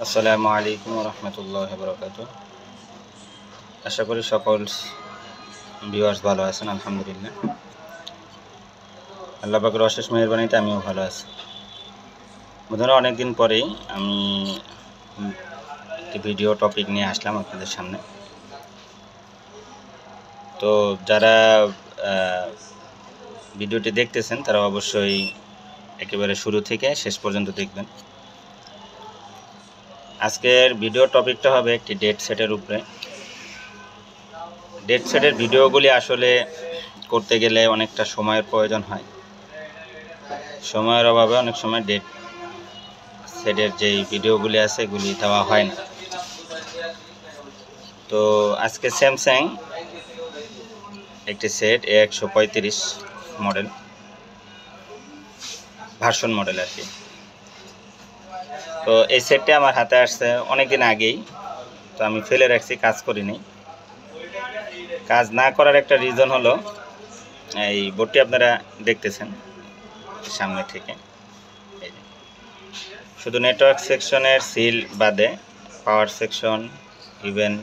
আসসালামু আলাইকুম রহমতুল্লাহ বরকাত। আশা করি সকল ভিউয়ার্স ভালো আছেন। আলহামদুলিল্লাহ, আল্লাহ পাকের অশেষ মেহেরবানিতে আমিও ভালো আছি। বন্ধুরা, অনেকদিন পরেই আমি একটি ভিডিও টপিক নিয়ে আসলাম আপনাদের সামনে। তো যারা ভিডিওটি দেখতেছেন তারা অবশ্যই একেবারে শুরু থেকে শেষ পর্যন্ত দেখবেন। আজকের ভিডিও টপিকটা হবে একটি ডেট সেটের উপরে। ডেট সেটের ভিডিওগুলি আসলে করতে গেলে অনেকটা সময়ের প্রয়োজন হয়। সময়ের অভাবে অনেক সময় ডেট সেটের যেই ভিডিওগুলি আছে এগুলি দেওয়া হয় না। তো আজকে স্যামসাং একটি set A135 model, version model আর কি। তো এই সেটটা আমার হাতে আসছে অনেক দিন আগেই, তো আমি ফেলে রাখছি, কাজ করিনি। কাজ না করার একটা রিজন হলো এই বোর্ডটি আপনারা দেখতেছেন সামনে থেকে, শুধু নেটওয়ার্ক সেকশনের সিল বাদে পাওয়ার সেকশন, ইভেন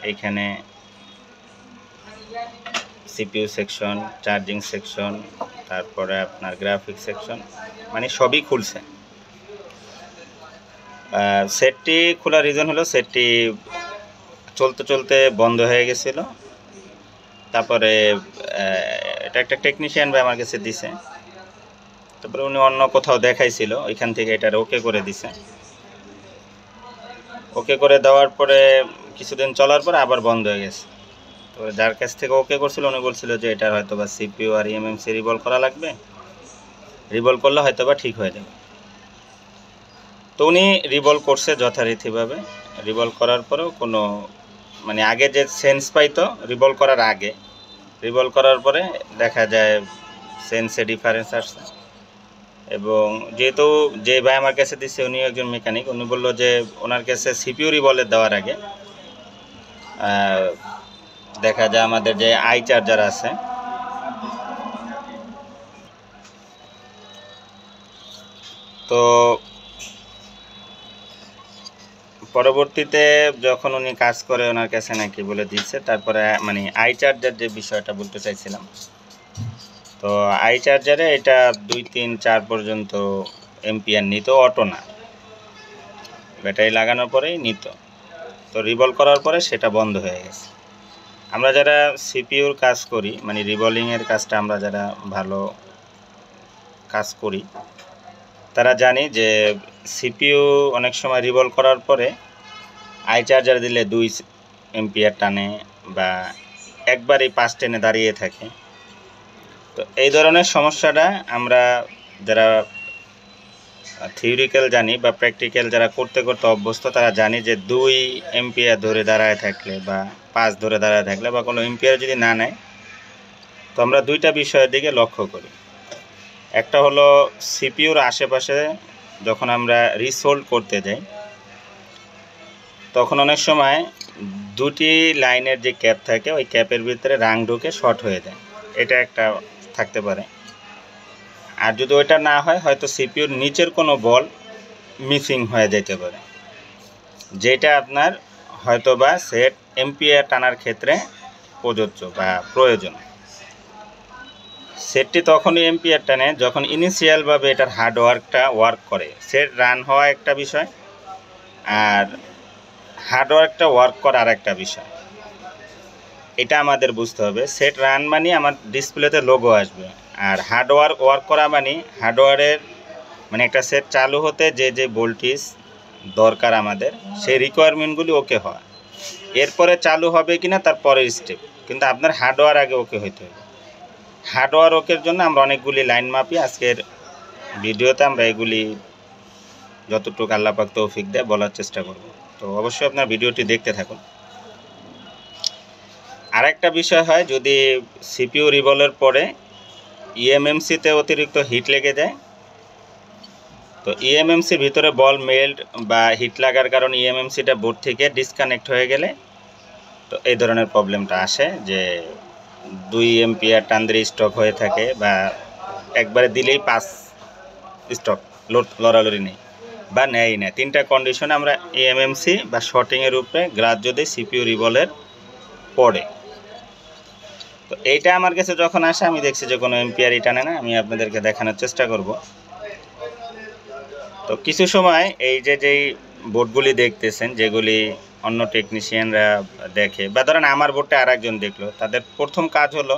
এইখানে সিপিইউ সেকশন, চার্জিং সেকশন, তারপরে আপনার গ্রাফিক সেকশন, মানে সবই খুলছে। সেটটি খোলার রিজন হলো সেটটি চলতে চলতে বন্ধ হয়ে গেছিল। তারপরে এটা একটা টেকনিশিয়ান ভাই আমার কাছে দিছে, তারপরে উনি অন্য কোথাও দেখাইছিল, ওইখান থেকে এটার ওকে করে দিছে। ওকে করে দেওয়ার পরে কিছুদিন চলার পরে আবার বন্ধ হয়ে গেছে। তো যার কাছ থেকে ওকে করছিল উনি বলছিল যে এটার হয়তো বা সিপিইউ আর ইএমএমসি রিভলভ করা লাগবে, রিভলভ করলে হয়তো বা ঠিক হয়ে যাবে। তো উনি রিভলভ করছে যথারীতিভাবে। রিভলভ করার পরেও কোনো মানে আগে যে সেন্স পাইতো রিভলভ করার আগে, রিভলভ করার পরে দেখা যায় সেন্সে ডিফারেন্স আসছে। এবং যেহেতু যে ভাই আমার কাছে দিচ্ছে উনি একজন মেকানিক, উনি বললো যে ওনার কাছে সিপিইউ রিভলভ দেওয়ার আগে দেখা যায় আমাদের যে আই চার্জার আছে, তো পরবর্তীতে যখন উনি কাজ করে ওনার কাছে নাকি বলে দিচ্ছে, তারপরে মানে আই চার্জার যে বিষয়টা বলতে চাইছিলাম, তো আই চার্জারে এটা 2, 3, 4 পর্যন্ত এম্পিয়ার নিত, অটো না, ব্যাটারি লাগানোর পরেই নিত। তো রিভলভ করার পরে সেটা বন্ধ হয়ে গেছে। আমরা যারা সিপিইউর কাজ করি, মানে রিভলিংয়ের কাজটা আমরা যারা ভালো কাজ করি তারা জানি যে সিপিইউ অনেক সময় রিভলভ করার পরে আই চার্জার দিলে 2 এম্পিয়ার টানে বা একবারই 5 টেনে দাঁড়িয়ে থাকে। তো এই ধরনের সমস্যাটা আমরা যারা থিওরিক্যাল জানি বা প্র্যাকটিক্যাল যারা করতে করতে অভ্যস্ত তারা জানি যে 2 এম্পিয়ার ধরে দাঁড়ায় থাকলে বা 5 ধরে দাঁড়ায় থাকলে বা কোনো এম্পিয়ার যদি না নেয়, তো আমরা দুইটা বিষয়ের দিকে লক্ষ্য করি। একটা হলো সিপিইউর আশেপাশে যখন আমরা রিসোল্ড করতে যাই তখন অনেক সময় দুটি লাইনের যে ক্যাপ থাকে ওই ক্যাপের ভিতরে রাং ঢুকে শর্ট হয়ে যায়, এটা একটা থাকতে পারে। আর যদি ওইটা না হয়, হয়তো সিপিইউর নিচের কোনো বল মিসিং হয়ে যেতে পারে, যেটা আপনার হয়তো বা সেট এম্পিয়ার টানার ক্ষেত্রে প্রযোজ্য বা প্রয়োজন। সেটটি তখনই এম্পিয়ার টানে যখন ইনিশিয়ালভাবে এটার হার্ডওয়ার্কটা ওয়ার্ক করে। সেট রান হওয়া একটা বিষয়, আর হার্ডওয়ার্কটা ওয়ার্ক করা আর একটা বিষয়। এটা আমাদের বুঝতে হবে। সেট রান মানে আমার ডিসপ্লেতে লোগো আসবে, আর হার্ডওয়ার্ক ওয়ার্ক করা মানে হার্ডওয়্যারের মানে একটা সেট চালু হতে যে যে ভোল্টেজ দরকার আমাদের সেই রিকোয়ারমেন্টগুলি ওকে হয়, এরপরে চালু হবে কিনা তার পরের স্টেপ, কিন্তু আপনার হার্ডওয়্যার আগে ওকে হইতে হবে। হার্ডওয়্যার ওকের জন্য আমরা অনেকগুলি লাইন মাপি। আজকের ভিডিওতে আমরা এগুলি যতটুকু আল্লাহ পাক তৌফিক দেয় বলার চেষ্টা করব। তো অবশ্যই আপনার ভিডিওটি দেখতে থাকুন। আরেকটা বিষয় হয়, যদি সিপিইউ রিভলভের পরে ইএমএমসিতে অতিরিক্ত হিট লেগে যায়, তো ইএমএমসির ভিতরে বল মেল্ট বা হিট লাগার কারণে ইএমএমসিটা বোর্ড থেকে ডিসকানেক্ট হয়ে গেলে তো এই ধরনের প্রবলেমটা আসে যে 2 এম্পিয়ার টান দিয়ে স্টক হয়ে থাকে, বা একবারে দিলেই 5 স্টক, লড়ালড়ি নেই, বা নেয় না। 3টা কন্ডিশনে আমরা এএমএমসি বা শর্টিংয়ের উপরে গ্রাহ্য দিই সিপিইউ রিভলের পরে। তো এইটা আমার কাছে যখন আসে আমি দেখছি যে কোনো এম্পিয়ারই টানে না। আমি আপনাদেরকে দেখানোর চেষ্টা করব। তো কিছু সময় এই যেই বোর্ডগুলি দেখতেছেন, যেগুলি অন্য টেকনিশিয়ানরা দেখে বা ধরেন আমার বোর্ডটা আরেকজন দেখলো, তাদের প্রথম কাজ হলো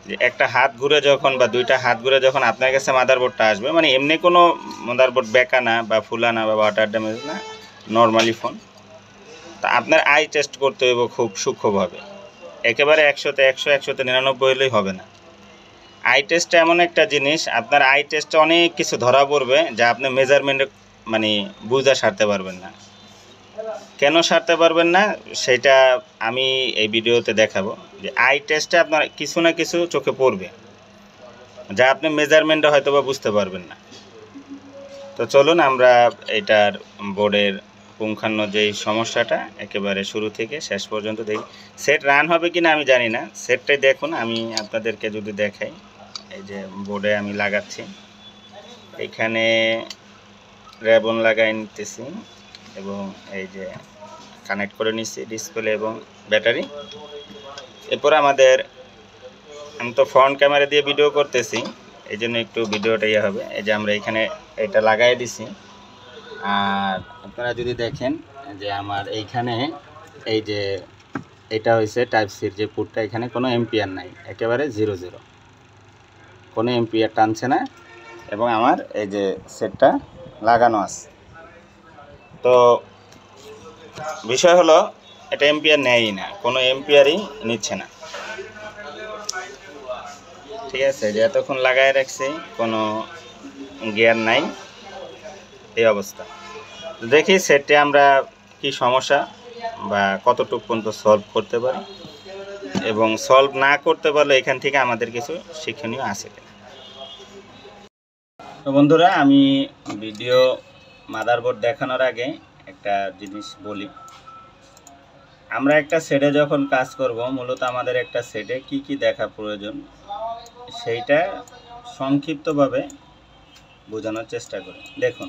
যে একটা হাত ঘুরে যখন বা 2টা হাত ঘুরে যখন আপনার কাছে মাদারবোর্ডটা আসবে, মানে এমনি কোনো মাদারবোর্ড বেঁকা না বা ফুলা না বা ওয়াটার ড্যামেজ না, নর্মালি ফোন, তা আপনার আই টেস্ট করতে হবে খুব সূক্ষ্মভাবে। একেবারে 100-তে 100, 100-তে 99 হলেই হবে না। আই টেস্টটা এমন একটা জিনিস, আপনার আই টেস্টে অনেক কিছু ধরা পড়বে যা আপনি মেজারমেন্টে মানে বুঝা সারতে পারবেন না। কেন সারতে পারবেন না সেটা আমি এই ভিডিওতে দেখাবো। যে আই টেস্টে আপনার কিছু না কিছু চোখে পড়বে যা আপনি মেজারমেন্টে হয়তো বা বুঝতে পারবেন না। তো চলুন আমরা এটার বোর্ডের পুঙ্খান্ন যেই সমস্যাটা একেবারে শুরু থেকে শেষ পর্যন্ত দেখি। সেট রান হবে কিনা আমি জানি না, সেটটাই দেখুন। আমি আপনাদেরকে যদি দেখাই, এই যে বোর্ডে আমি লাগাচ্ছি, এখানে রেবন লাগাই নিতেছি এবং এই যে কানেক্ট করে নিচ্ছি ডিসপ্লে এবং ব্যাটারি। এরপর আমাদের, আমি তো ফ্রন্ট ক্যামেরা দিয়ে ভিডিও করতেছি, এই জন্য একটু ভিডিওটা ইয়ে হবে। এই যে আমরা এখানে এটা লাগাই দিছি, আর আপনারা যদি দেখেন যে আমার এইখানে এই যে এটা হয়েছে টাইপ সির যে পুটটা, এখানে কোনো এম্পিয়ার নাই, একেবারে 0 কোনো এম্পিয়ার টানছে না এবং আমার এই যে সেটটা লাগানো আছে। তো বিষয় হলো এটা এম্পিয়ার নেয়ই না, কোনো এম্পিয়ারই নিচ্ছে না। ঠিক আছে, যে এতক্ষণ লাগায় রাখছি কোনো গিয়ার নাই, এই অবস্থা। দেখি সেটে আমরা কি সমস্যা বা কতটুকু পর্যন্ত সলভ করতে পারি, এবং সলভ না করতে পারলে এখান থেকে আমাদের কিছু শিক্ষণীয় আছে কিনা। তো বন্ধুরা, আমি ভিডিও মাদারবোর্ড দেখানোর আগে একটা জিনিস বলি। আমরা একটা সেটে যখন কাজ করব, মূলত আমাদের একটা সেটে কি কি দেখা প্রয়োজন সেইটা সংক্ষিপ্তভাবে বোঝানোর চেষ্টা করি। দেখুন,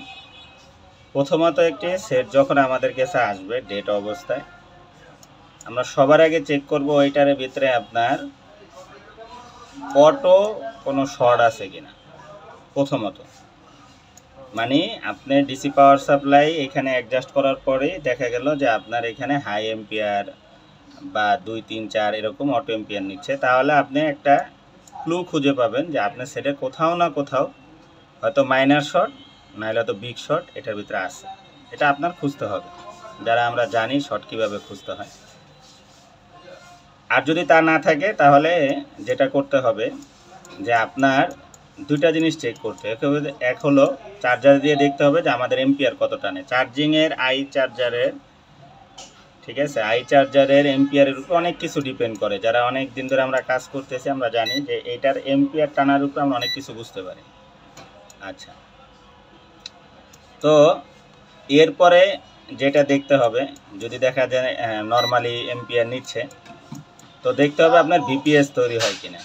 প্রথমত একটি সেট যখন আমাদের কাছে আসবে ডেট অবস্থায়, আমরা সবার আগে চেক করব ওইটার ভিতরে আপনার অটো কোনো শর্ট আছে কিনা। প্রথমত মানে আপনি ডিসি পাওয়ার সাপ্লাই এখানে অ্যাডজাস্ট করার পরে দেখা গেল যে আপনার এখানে হাই এম্পিয়ার বা 2, 3, 4 এরকম অটো এম্পিয়ার নিচ্ছে, তাহলে আপনি একটা ক্লু খুঁজে পাবেন যে আপনার সেটে কোথাও না কোথাও হয়তো মাইনার শর্ট নাহলে হয়তো বিগ শর্ট এটার ভিতরে আছে। এটা আপনার খুঁজতে হবে, যারা আমরা জানি শর্ট কীভাবে খুঁজতে হয়। আর যদি তা না থাকে তাহলে যেটা করতে হবে যে আপনার 2টা জিনিস চেক করতে হবে। এক হলো চার্জার দিয়ে দেখতে হবে যে আমাদের এম্পিয়ার কত টানে। চার্জিংয়ের আই চার্জারের, ঠিক আছে, আই চার্জারের এম্পিয়ারের উপর অনেক কিছু ডিপেন্ড করে। যারা অনেক দিন ধরে আমরা কাজ করতেছি আমরা জানি যে এইটার এম্পিয়ার টানার উপর আমরা অনেক কিছু বুঝতে পারি। আচ্ছা, তো এরপরে যেটা দেখতে হবে, যদি দেখা যায় নর্মালি এম্পিয়ার নিচ্ছে, তো দেখতে হবে আপনার বিপিএস তৈরি হয় কিনা।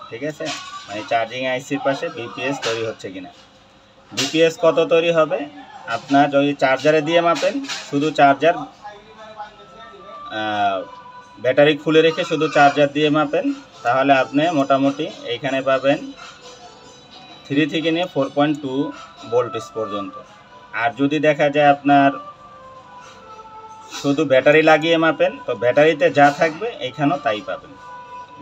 ঠিক আছে, মানে চার্জিং আইসির পাশে বিপিএস তৈরি হচ্ছে কিনা। বিপিএস কত তৈরি হবে আপনার যদি চার্জারে দিয়ে মাপেন, শুধু চার্জার ব্যাটারি খুলে রেখে শুধু চার্জার দিয়ে মাপেন, তাহলে আপনি মোটামুটি এইখানে পাবেন 3 থেকে নিয়ে 4.2 ভোল্টেজ পর্যন্ত। আর যদি দেখা যায় আপনার শুধু ব্যাটারি লাগিয়ে মাপেন, তো ব্যাটারিতে যা থাকবে এইখানেও তাই পাবেন।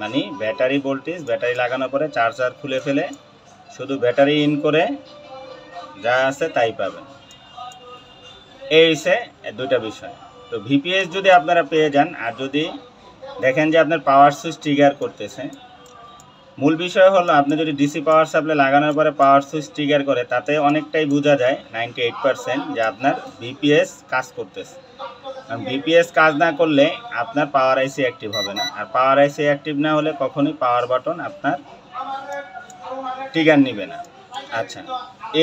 মানে ব্যাটারি ভোল্টেজ, ব্যাটারি লাগানোর পরে চার্জার খুলে ফেলে শুধু ব্যাটারি ইন করে যা আছে তাই পাবেন। এই হচ্ছে 2টা বিষয়। তো ভিপিএস যদি আপনারা পেয়ে যান, আর যদি দেখেন যে আপনার পাওয়ার সুইচ ট্রিগার করতেছে, মূল বিষয় হলো আপনি যদি ডিসি পাওয়ার সাপ্লাই লাগানোর পরে পাওয়ার সুইচ ট্রিগার করে, তাতে অনেকটাই বোঝা যায় 98% যে আপনার ভিপিএস কাজ করতেছে। কারণ ভিপিএস কাজ না করলে আপনার পাওয়ার আইসি অ্যাক্টিভ হবে না, আর পাওয়ার আইসি অ্যাক্টিভ না হলে কখনোই পাওয়ার বাটন আপনার ট্রিগার নেবে না। আচ্ছা,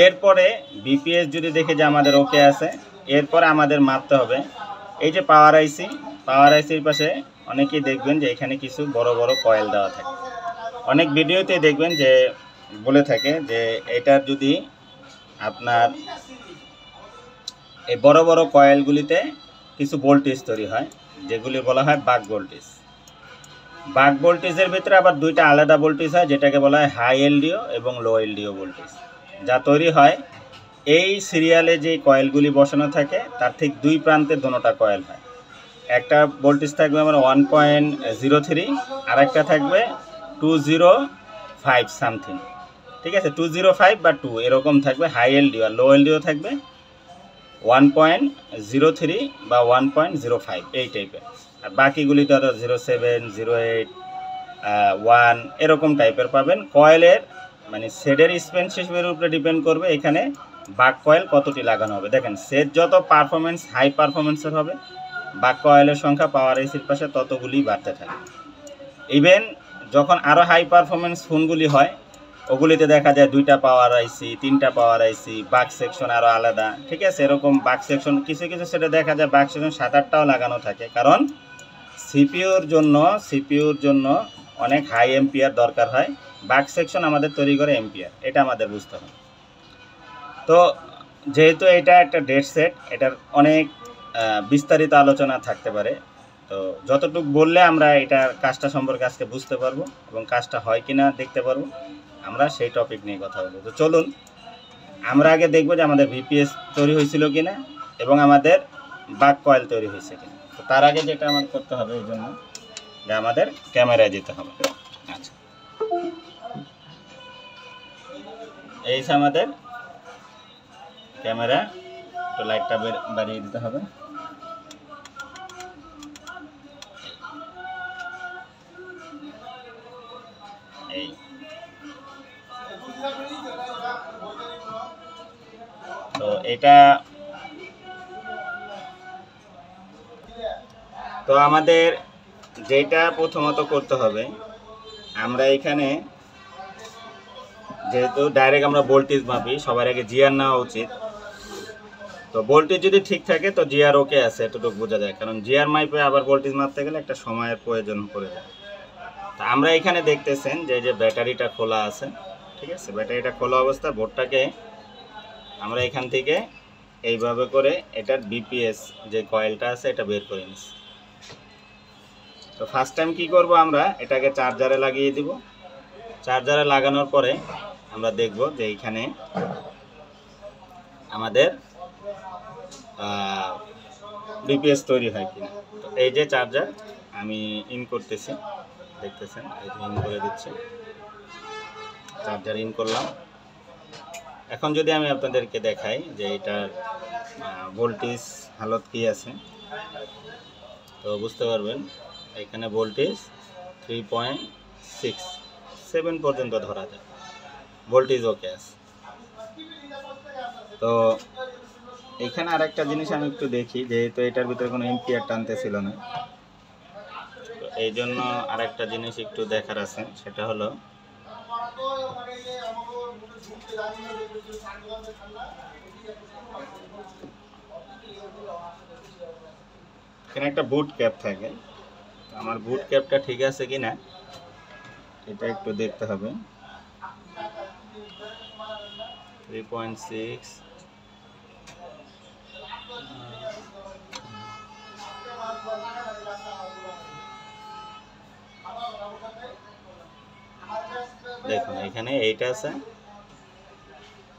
এরপরে ভিপিএস যদি দেখে যে আমাদের ওকে আছে, এরপরে আমাদের মাপতে হবে এই যে পাওয়ার আইসি, পাওয়ার আইসির পাশে অনেকেই দেখবেন যে এখানে কিছু বড় বড় কয়েল দেওয়া থাকে। অনেক ভিডিওতে দেখবেন যে বলে থাকে যে এটার যদি আপনার এই বড় বড় কয়েলগুলিতে কিছু ভোল্টেজ তৈরি হয়, যেগুলি বলা হয় বাক ভোল্টেজ। বাক ভোল্টেজের ভিতরে আবার দুইটা আলাদা ভোল্টেজ হয়, যেটাকে বলা হয় হাই এলডিও এবং লো এলডিও ভোল্টেজ, যা তৈরি হয় এই সিরিয়ালে যে কয়েলগুলি বসানো থাকে তার ঠিক দুই প্রান্তে দোনোটা কয়েল হয়। একটা ভোল্টেজ থাকবে আমার 1.03, আর একটা থাকবে 205 সামথিং, ঠিক আছে, 205 বা 2 এরকম থাকবে হাই এলডিও, আর লো এলডিও থাকবে 1.03 বা 1.05 এই টাইপের। আর বাকিগুলি তো 07, 08, 1 এরকম টাইপের পাবেন। কয়েলের মানে সেটের স্পেন্সিপের উপরে ডিপেন্ড করবে এখানে বাক কয়েল কতটি লাগানো হবে। দেখেন সেট যত পারফরমেন্স হাই পারফরমেন্সের হবে, বাক কয়েলের সংখ্যা পাওয়ার আইসির পাশে ততগুলি বাড়তে থাকে। ইভেন যখন আরও হাই পারফরমেন্স ফোনগুলি হয়, ওগুলিতে দেখা যায় 2টা পাওয়ার আইসি, 3টা পাওয়ার আইসি, বাক সেকশন আরও আলাদা, ঠিক আছে। এরকম বাক সেকশন কিছু কিছু সেটা দেখা যায় বাক সেকশন 7-8টাও লাগানো থাকে, কারণ সিপিইউর জন্য অনেক হাই এম্পিয়ার দরকার হয়। বাক সেকশন আমাদের তৈরি করে এম্পিয়ার, এটা আমাদের বুঝতে হবে। তো যেহেতু এটা একটা ডেট সেট, এটার অনেক বিস্তারিত আলোচনা থাকতে পারে, তো যতটুকু বললে আমরা এটার কাজটা সম্পর্কে আজকে বুঝতে পারবো এবং কাজটা হয় কিনা দেখতে পারবো, আমরা সেই টপিক নিয়ে কথা বলবো। তো চলুন আমরা আগে দেখবো যে আমাদের ভিপিএস তৈরি হয়েছিল কিনা এবং আমাদের বাক কয়েল তৈরি হয়েছে কিনা। তো তার আগে যেটা আমাদের করতে হবে এই জন্য যে আমাদের ক্যামেরায় যেতে হবে। আচ্ছা, এই আমাদের ক্যামেরা, তো লাইটটা বাড়িয়ে দিতে হবে। এই তো এটা তো আমাদের যেটা প্রথমত করতে হবে, আমরা এখানে যেহেতু ডাইরেক্ট আমরা ভোল্টেজ মাপি, সবার আগে জিআর নেওয়া উচিত। তো ভোল্টেজ যদি ঠিক থাকে তো জিআর ওকে আছে, এতটুকু বোঝা যায়, কারণ জিআর মাইপে আবার ভোল্টেজ মাপতে গেলে একটা সময়ের প্রয়োজন পড়ে যায়। তো আমরা এখানে দেখতেছেন যে ব্যাটারিটা খোলা আছে, ঠিক আছে। ব্যাটারিটা খোলা অবস্থা, বোর্ডটাকে আমরা এখান থেকে এইভাবে করে এটার বিপিএস যে কয়েলটা আছে এটা বের করে নিচ্ছি। তো ফার্স্ট টাইম কি করব, আমরা এটাকে চার্জারে লাগিয়ে দিব। চার্জারে লাগানোর পরে আমরা দেখব যে এইখানে আমাদের বিপিএস তৈরি হয় কিনা। তো এই যে চার্জার আমি ইন করতেছি, দেখতেছেন এই যে ইন করে দিচ্ছি, চার্জার ইন করলাম। এখন যদি আমি আপনাদেরকে দেখাই যে এটার ভোল্টেজ হালত কি আছে, তো বুঝতে পারবেন এখানে ভোল্টেজ 3.67 পর্যন্ত ধরা যায়, ভোল্টেজ ওকে আছে। তো এখানে আরেকটা জিনিস আমি একটু দেখি, যেহেতু এটার ভিতরে কোনো এম্পিয়ার টানতে ছিল না, তো এই জন্য আরেকটা জিনিস একটু দেখার আছে, সেটা হলো এখানে একটা বুট ক্যাপ থাকে। আমার বুট ক্যাপটা ঠিক আছে কিনা এটা একটু দেখতে হবে। 3.6 দেখুন এখানে 8 আছে,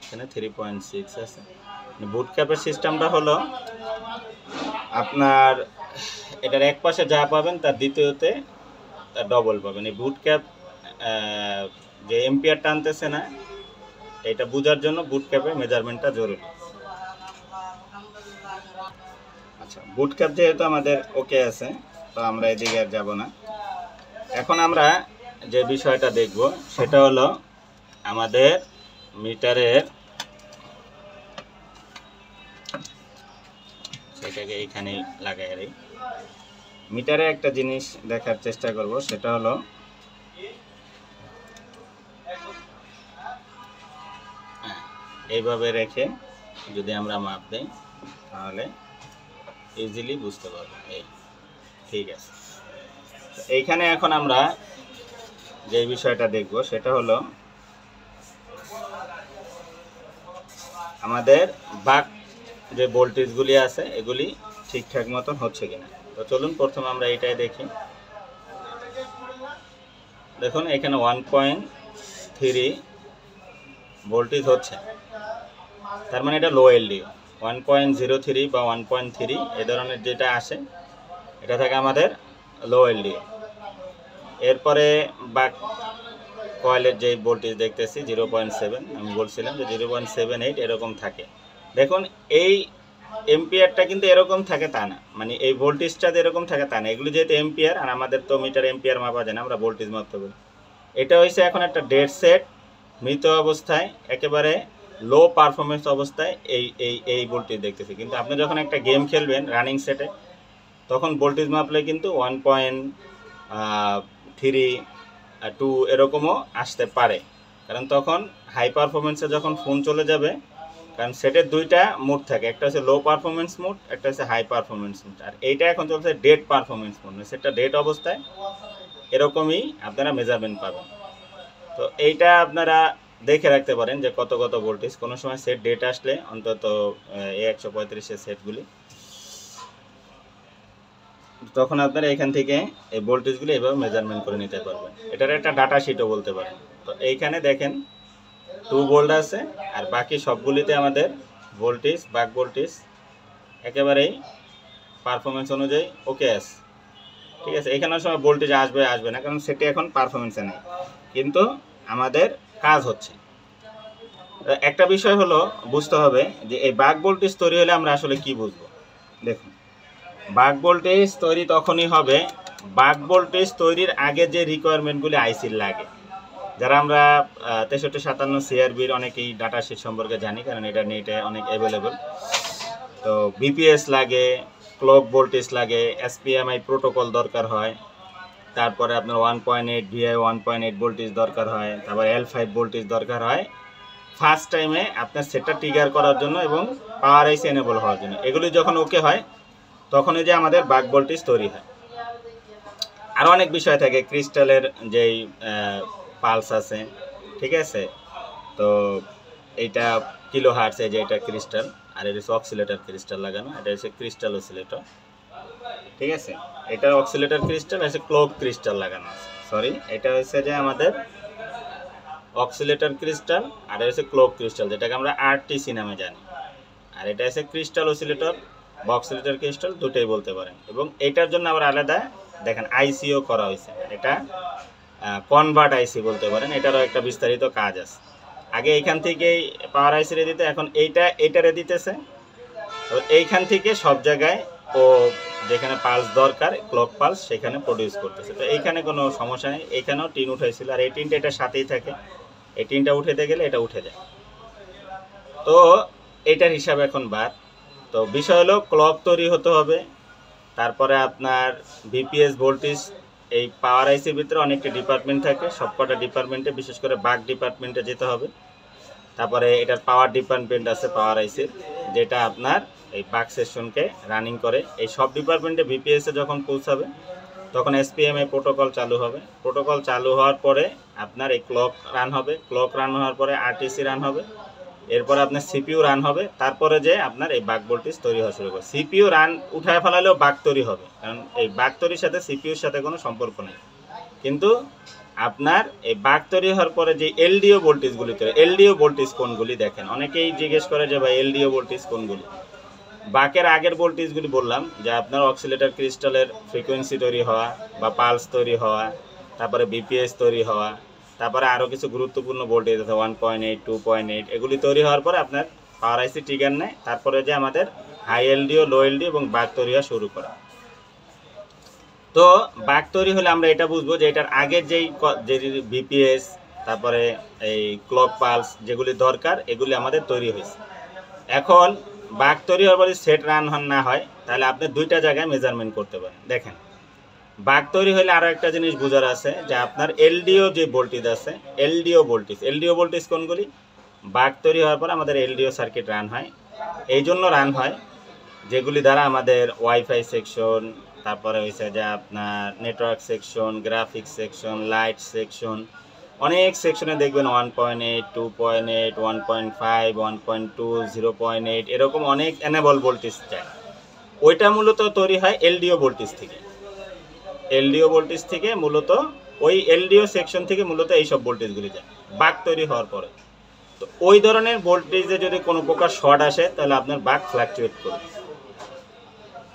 এখানে 3.6 আছে। বুট ক্যাপের সিস্টেমটা হলো আপনার এটার এক পাশে যা পাবেন তার দ্বিতীয়তে তার ডবল পাবেন। এই বুট ক্যাপ যে এম্পিয়ার টানতেছে না, এটা বোঝার জন্য বুট ক্যাপের মেজারমেন্টটা জরুরি। আচ্ছা, বুট ক্যাপ যেহেতু আমাদের ওকে আছে, তো আমরা এদিকে আর যাব না। এখন আমরা যে বিষয়টা দেখব সেটা হলো আমাদের মিটারের, সেটাকে এইখানে লাগাই আর মিটারে একটা জিনিস দেখার চেষ্টা করব, সেটা হলো এইভাবে রেখে যদি আমরা মাপ দেই তাহলে ইজিলি বুঝতে পারবো। এই ঠিক আছে। এইখানে এখন আমরা যে বিষয়টা দেখব সেটা হলো আমাদের বাক যে ভোল্টেজগুলি আছে এগুলি ঠিকঠাক মতন হচ্ছে কিনা। তো চলুন প্রথমে আমরা এটাই দেখি। দেখুন এখানে 1.3 ভোল্টেজ হচ্ছে, তার মানে এটা লো এলডিও। 1.03 বা 1.3 এই ধরনের যেটা আসে এটা থাকে আমাদের লো এলডিও। এরপরে বাক কয়েলের যে ভোল্টেজ দেখতেছি 0.7, আমি বলছিলাম যে 0.78 এরকম থাকে। দেখুন এই এম্পিয়ারটা কিন্তু এরকম থাকে তা না, মানে এই ভোল্টেজটা এরকম থাকে তা না। এগুলো যেহেতু এম্পিয়ার, আর আমাদের তো মিটার এম্পিয়ার মাপা যায় না, আমরা ভোল্টেজ মাপতে পারি। এটা হচ্ছে এখন একটা ডেড সেট মৃত অবস্থায়, একেবারে লো পারফরমেন্স অবস্থায় এই এই এই ভোল্টেজ দেখতেছি। কিন্তু আপনি যখন একটা গেম খেলবেন রানিং সেটে, তখন ভোল্টেজ মাপলে কিন্তু 1.3-2 এরকমও আসতে পারে, কারণ তখন হাই পারফরমেন্সে যখন ফোন চলে যাবে, কারণ সেটের দুইটা মোড থাকে, একটা হচ্ছে লো পারফরমেন্স মোড, একটা হচ্ছে হাই পারফরমেন্স মোড। আর এইটা এখন চলছে ডেড পারফরমেন্স মোড, সেটটা ডেড অবস্থায় এরকমই আপনারা মেজারমেন্ট পাবেন। তো এইটা আপনারা দেখে রাখতে পারেন যে কত কত ভোল্টেজ। কোনো সময় সেট ডেট আসলে অন্তত A135 সেটগুলি, তখন আপনারা এখান থেকে এই ভোল্টেজগুলি এভাবে মেজারমেন্ট করে নিতে পারবেন। এটার একটা ডাটা শিটও বলতে পারেন। তো এইখানে দেখেন 2 ভোল্ট আছে, আর বাকি সবগুলিতে আমাদের ভোল্টেজ বাক ভোল্টেজ একেবারেই পারফরমেন্স অনুযায়ী ওকে আছে, ঠিক আছে। এখানের সময় ভোল্টেজ আসবে আসবে না, কারণ সেটি এখন পারফরমেন্সে নেই, কিন্তু আমাদের কাজ হচ্ছে। একটা বিষয় হলো বুঝতে হবে যে এই বাক ভোল্টেজ তৈরি হলে আমরা আসলে কি বুঝবো। দেখুন, বাক ভোল্টেজ তৈরি তখনই হবে, বাক ভোল্টেজ তৈরির আগে যে রিকোয়ারমেন্টগুলি আইসির লাগে, যারা আমরা 6357 সিআরবির অনেকেই ডাটা শিট সম্পর্কে জানি, কারণ এটা নেটে অনেক অ্যাভেলেবল। তো বিপিএস লাগে, ক্লক ভোল্টেজ লাগে, এসপিএমআই প্রোটোকল দরকার হয়, তারপরে আপনার 1.8 ভিআই 1.8 ভোল্টেজ দরকার হয়, তারপর L5 ভোল্টেজ দরকার হয় ফার্স্ট টাইমে আপনার সেটটা ট্রিগার করার জন্য এবং পাওয়ার আইসি এনেবল হওয়ার জন্য। এগুলি যখন ওকে হয় তখনই যে আমাদের বাক ভোল্টেজ তৈরি হয়। আরও অনেক বিষয় থাকে, ক্রিস্টালের যেই পালস আছে, ঠিক আছে। তো এইটা কিলো হার্টস, এই যে এটা ক্রিস্টাল, আর এটা হচ্ছে অক্সিলেটর ক্রিস্টাল লাগানো, এটা হচ্ছে ক্রিস্টাল অসিলেটর, ঠিক আছে। এটা অক্সিলেটর ক্রিস্টাল, আছে ক্লোক ক্রিস্টাল লাগানো আছে, সরি, এটা হচ্ছে যে আমাদের অক্সিলেটর ক্রিস্টাল, আর এটা হচ্ছে ক্লোক ক্রিস্টাল, যেটাকে আমরা আরটিসি নামে জানি। আর এটা হচ্ছে ক্রিস্টাল অসিলেটর বা অক্সিলেটর ক্রিস্টাল, দুটোই বলতে পারেন। এবং এইটার জন্য আবার আলাদা দেখেন আইসিও করা হয়েছে, এটা কনভার্ট আইসি বলতে পারেন, এটারও একটা বিস্তারিত কাজ আছে। আগে এইখান থেকেই পাওয়ার আইসিরে দিতে, এখন এইটারে দিতেছে। তো এইখান থেকে সব জায়গায় ও যেখানে পালস দরকার, ক্লক পালস, সেখানে প্রডিউস করতেছে। তো এইখানে কোনো সমস্যা নেই, এইখানেও টিন উঠাইছিল, আর এই টিনটা এটার সাথেই থাকে, এই টিনটা উঠাতে গেলে এটা উঠে যায়। তো এটার হিসাব এখন বাদ। তো বিষয় হলো ক্লক তৈরি হতে হবে, তারপরে আপনার ভিপিএস ভোল্টেজ, এই পাওয়ার আইসির ভিতরে অনেকটা ডিপার্টমেন্ট থাকে, সবকটা ডিপার্টমেন্টে, বিশেষ করে বাক ডিপার্টমেন্টে যেতে হবে। তারপরে এটার পাওয়ার ডিপার্টমেন্ট আছে পাওয়ার আইসির, যেটা আপনার এই বাক সেকশনকে রানিং করে। এই সব ডিপার্টমেন্টে ভিপিএসে যখন পৌঁছাবে তখন এসপিএমএ প্রোটোকল চালু হবে। প্রোটোকল চালু হওয়ার পরে আপনার এই ক্লক রান হবে, ক্লক রান হওয়ার পরে আরটিসি রান হবে, এরপরে আপনার সিপিইউ রান হবে, তারপরে যে আপনার এই বাক ভোল্টেজ তৈরি হওয়া শুরু করে। সিপিইউ রান উঠায় ফেলালেও বাক তৈরি হবে, কারণ এই বাক তৈরির সাথে সিপিইউর সাথে কোনো সম্পর্ক নেই। কিন্তু আপনার এই বাক তৈরি হওয়ার পরে যে এলডিও ভোল্টেজগুলি তৈরি, এলডিও ভোল্টেজ কোনগুলি দেখেন, অনেকেই জিজ্ঞেস করে যে ভাই এলডিও ভোল্টেজ কোনগুলি। বাকের আগের ভোল্টেজগুলি বললাম, যে আপনার অক্সিলেটর ক্রিস্টালের ফ্রিকোয়েন্সি তৈরি হওয়া বা পালস তৈরি হওয়া, তারপরে বিপিএস তৈরি হওয়া, তারপরে আরও কিছু গুরুত্বপূর্ণ ভোল্টেজ আছে 1.8 2.8, এগুলি তৈরি হওয়ার পরে আপনার পাওয়ার আইসি ট্রিগার নেয়, তারপরে যে আমাদের হাই এলডিও লো এলডিও এবং বাক তৈরি হওয়া শুরু করে। তো বাক তৈরি হলে আমরা এটা বুঝবো যে এটার আগের যে বিপিএস, তারপরে এই ক্লক পালস যেগুলি দরকার, এগুলি আমাদের তৈরি হয়েছে। এখন বাক তৈরি হওয়ার পরে সেট রান না হয়, তাহলে আপনি দুইটা জায়গায় মেজারমেন্ট করতে পারেন। দেখেন, বাক তৈরি হলে আরও একটা জিনিস বোঝার আছে, যে আপনার এলডিও যে ভোল্টেজ আছে, এলডিও ভোল্টেজ কোনগুলি, বাক তৈরি হওয়ার পর আমাদের এলডিও সার্কিট রান হয়। এই জন্য রান হয় যেগুলি দ্বারা আমাদের ওয়াইফাই সেকশন, তারপরে হয়েছে যে আপনার network section, graphics section, light section, অনেক সেকশনে দেখবেন 1.8, 2.8, 1.5, 1.2, 0.8 এরকম অনেক এনেবল ভোল্টেজ যায়। ওইটা মূলত তৈরি হয় এলডিও ভোল্টেজ থেকে। এলডিও ভোল্টেজ থেকে মূলত ওই এলডিও সেকশন থেকে মূলত এইসব ভোল্টেজগুলি যায় বাক তৈরি হওয়ার পরে। তো ওই ধরনের ভোল্টেজে যদি কোনো প্রকার শর্ট আসে তাহলে আপনার বাক ফ্ল্যাকচুয়েট করবে।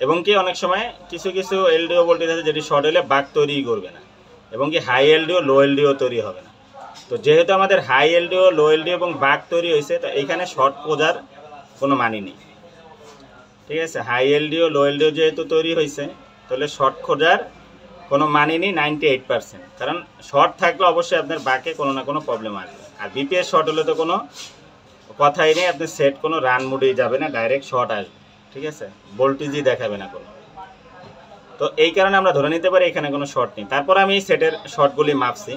এবং কি অনেক সময় কিছু কিছু এলডিও ভোল্টেজ আছে যেটি শর্ট হলে বাক তৈরি করবে না, এবং কি হাই এলডিও লো এলডিও তৈরি হবে না। তো যেহেতু আমাদের হাই এলডিও লো এলডিও এবং বাক তৈরি হয়েছে, তো এইখানে শর্ট খোঁজার কোনো মানি নেই। ঠিক আছে, হাই এলডিও লো এলডিও যেহেতু তৈরি হয়েছে তাহলে শর্ট খোঁজার কোনো মানি নেই 98%, কারণ শর্ট থাকলে অবশ্যই আপনার বাকে কোনো না কোনো প্রবলেম আসবে। আর বিপিএস শর্ট হলে তো কোনো কথাই নেই, আপনি সেট কোনো রান মোডেই যাবে না, ডাইরেক্ট শর্ট আসবে। ঠিক আছে, ভোল্টেজই দেখাবে না কোনো। তো এই কারণে আমরা ধরে নিতে পারি এখানে কোনো শর্ট নেই। তারপর আমি সেটের শর্টগুলি মাপছি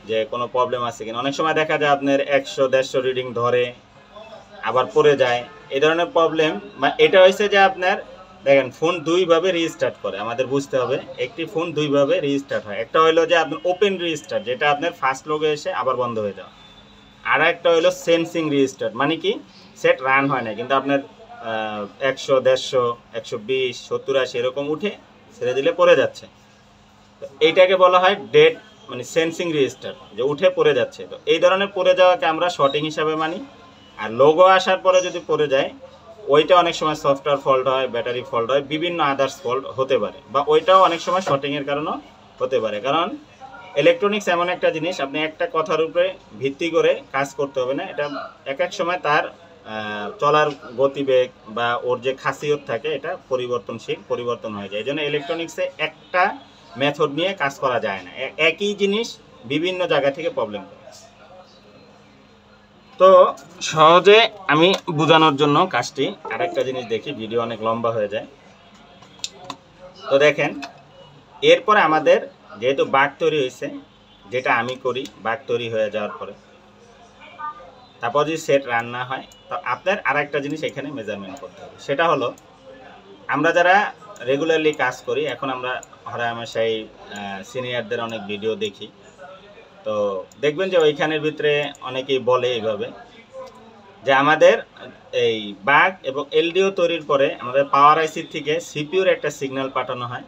যে কোনো প্রবলেম আছে কিনা। অনেক সময় দেখা যায় আপনার 100-150 রিডিং ধরে আবার পড়ে যায়, এই ধরনের প্রবলেম। বা এটা হয়েছে যে আপনার দেখেন ফোন দুইভাবে রিস্টার্ট করে, আমাদের বুঝতে হবে একটি ফোন দুইভাবে রিস্টার্ট হয়। একটা হলো যে আপনার ওপেন রিস্টার্ট, যেটা আপনার ফার্স্ট লোগে এসে আবার বন্ধ হয়ে যাওয়া। আর একটা হলো সেন্সিং রিস্টার্ট, মানে কি সেট রান হয় না কিন্তু আপনার 100, 150, 120, 70, 80 এরকম উঠে ছেড়ে দিলে পড়ে যাচ্ছে। তো এইটাকে বলা হয় ডেড, মানে সেন্সিং রিস্টার্ট, যে উঠে পড়ে যাচ্ছে। তো এই ধরনের পড়ে যাওয়াকে আমরা শর্টিং হিসাবে মানি। আর লোগো আসার পরে যদি পড়ে যায়, ওইটা অনেক সময় সফটওয়্যার ফল্ট হয়, ব্যাটারি ফল্ট হয়, বিভিন্ন আদার্স ফল্ট হতে পারে, বা ওইটাও অনেক সময় শর্টিংয়ের কারণেও হতে পারে। কারণ ইলেকট্রনিক্স এমন একটা জিনিস, আপনি একটা কথার উপরে ভিত্তি করে কাজ করতে হবে না। এটা এক এক সময় তার চলার গতিবেগ বা ওর যে খাসিয়ত থাকে এটা পরিবর্তনশীল, পরিবর্তন হয়ে যায়। এই জন্য ইলেকট্রনিক্সে একটা মেথড নিয়ে কাজ করা যায় না, একই জিনিস বিভিন্ন জায়গা থেকে প্রবলেম করে। তো সহজে আমি বোঝানোর জন্য কাজটি আরেকটা জিনিস দেখি, ভিডিও অনেক লম্বা হয়ে যায়। তো দেখেন, এরপরে আমাদের যেহেতু বাক তৈরি হয়েছে, যেটা আমি করি বাক তৈরি হয়ে যাওয়ার পরে তারপর যদি সেট রান না হয়, তো আপনার আরেকটা জিনিস এখানে মেজারমেন্ট করতে হবে। সেটা হলো আমরা যারা রেগুলারলি কাজ করি, এখন আমরা হরহামেশাই সিনিয়রদের অনেক ভিডিও দেখি, তো দেখবেন যে ওইখানের ভিতরে অনেকেই বলে এইভাবে যে আমাদের এই বাক এবং এলডিও তৈরির পরে আমাদের পাওয়ার আইসি থেকে সিপিইউর একটা সিগন্যাল পাঠানো হয়,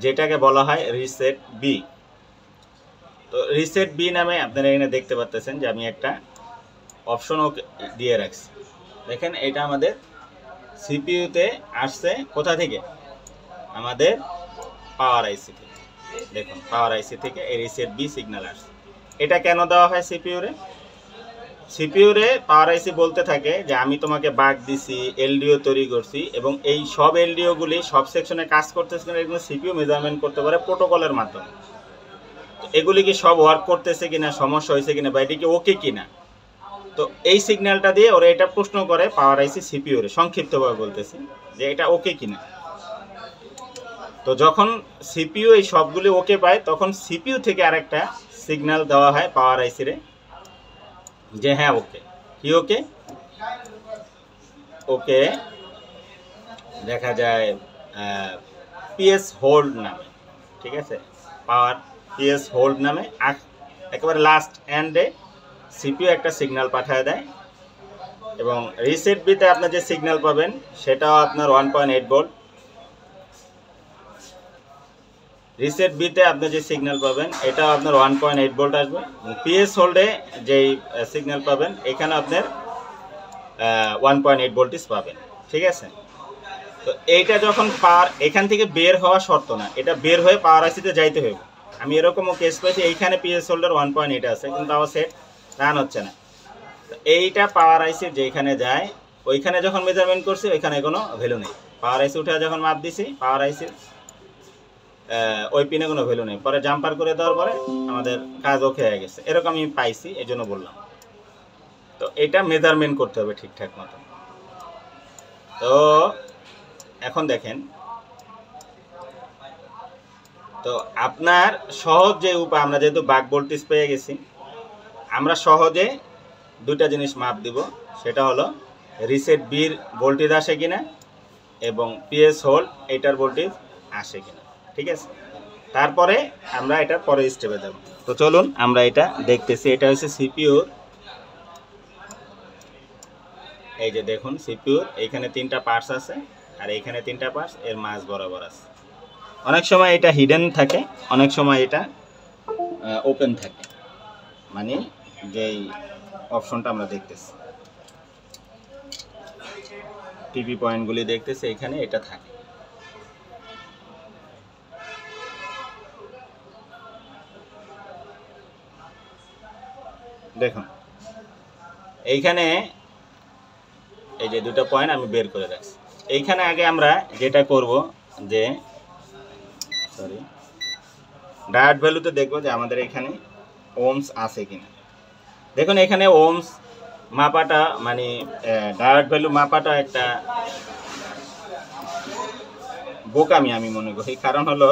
যেটাকে বলা হয় রিসেট বি। তো রিসেট বি নামে আপনারা এখানে দেখতে পাচ্ছেন যে আমি একটা অপশনও দিয়ে রাখছি। দেখেন এটা আমাদের সিপিইউতে আসছে কোথা থেকে, আমাদের পাওয়ার আইসি থেকে। দেখুন পাওয়ার আইসি থেকে এই রিসেট বি সিগন্যাল আসছে। এটা কেন দেওয়া হয় সিপিইউরে? সিপিইউরে পাওয়ার আইসি বলতে থাকে যে আমি তোমাকে বাক দিছি, এলডিও তৈরি করছি, এবং এই সব এলডিওগুলি সব সেকশনে কাজ করতেছে কিনা এগুলো সিপিইউ মেজারমেন্ট করতে পারে প্রোটোকলের মাধ্যমে। তো এগুলি কি সব ওয়ার্ক করতেছে কিনা, সমস্যা হয়েছে কিনা, বা এটি কি ওকে কিনা, তো এই সিগন্যালটা দিয়ে ওরা এটা প্রশ্ন করে পাওয়ার আইসি সিপিইউরে, সংক্ষিপ্তভাবে বলতেছি যে এটা ওকে কিনা। তো যখন সিপিইউ এই সবগুলি ওকে পায়, তখন সিপিইউ থেকে আরেকটা সিগন্যাল দেওয়া হয় পাওয়ার আইসিরে যে হ্যাঁ ওকে। কি ওকে? ওকে দেখা যায় পিএস হোল্ড নামে। ঠিক আছে, পাওয়ার পিএস হোল্ড নামে একেবারে লাস্ট এন্ডে সিপিইউ একটা সিগন্যাল পাঠিয়ে দেয়। এবং রিসেট বিতে আপনার যে সিগন্যাল পাবেন সেটাও আপনার 1.8 ভোল্ট। রিসেট বিতে আপনি যে সিগন্যাল পাবেন এটাও আপনার 1.8 ভোল্ট আসবে। পিএস হোল্ডে যেই সিগন্যাল পাবেন এখানে আপনার 1.8 ভোল্টেজ পাবেন। ঠিক আছে, তো এইটা যখন পাওয়ার এখান থেকে বের হওয়া শর্ত না, এটা বের হয়ে পাওয়ার আইসিতে যাইতে হবে। আমি এরকমও কেস পেয়েছি, এইখানে পিএস হোল্ডার 1.8 আছে কিন্তু আমার সেট রান হচ্ছে না। তো এইটা পাওয়ার আইসি যেখানে যায় ওইখানে যখন মেজারমেন্ট করছি ওইখানে কোনো ভ্যালু নেই। পাওয়ার আইসি উঠে যখন মাপ দিছি পাওয়ার আইসি ওই পিনে কোনো ভ্যালু নেই। পরে জাম্পার করে দেওয়ার পরে আমাদের কাজ ওকে হয়ে গেছে, এরকম আমি পাইছি, এই জন্য বললাম। তো এটা মেজারমেন্ট করতে হবে ঠিকঠাক মতো। তো এখন দেখেন, তো আপনার সহজ যে উপায়, আমরা যেহেতু বাক ভোল্টেজ পেয়ে গেছি, আমরা সহজে দুটা জিনিস মাপ দিব। সেটা হলো রিসেট বির ভোল্টেজ আসে কিনা এবং পিএস হোল্ড এটার ভোল্টেজ আসে কিনা। ঠিক আছে, তারপরে আমরা এটা পরের স্টেপে যাব। তো চলুন আমরা এটা দেখতেছি। এটা হচ্ছে সিপিইউর, এই যে দেখুন সিপিইউর এইখানে 3টা পার্টস আছে আর এইখানে 3টা পার্টস এর মাঝ বরাবর আছে। অনেক সময় এটা হিডেন থাকে, অনেক সময় এটা ওপেন থাকে, মানে যেই অপশনটা আমরা দেখতেছি টিভি পয়েন্টগুলি দেখতেছি এখানে এটা থাকে। দেখুন এইখানে এই যে দুটো পয়েন্ট আমি বের করে রাখছি। এইখানে আগে আমরা যেটা করব যে ডায়োড ভ্যালুতে দেখব যে আমাদের এখানে ওমস আছে কিনা। দেখুন এখানে ওমস মাপাটা মানে ডায়োড ভ্যালু মাপাটা একটা বোকামি আমি মনে করি। কারণ হলো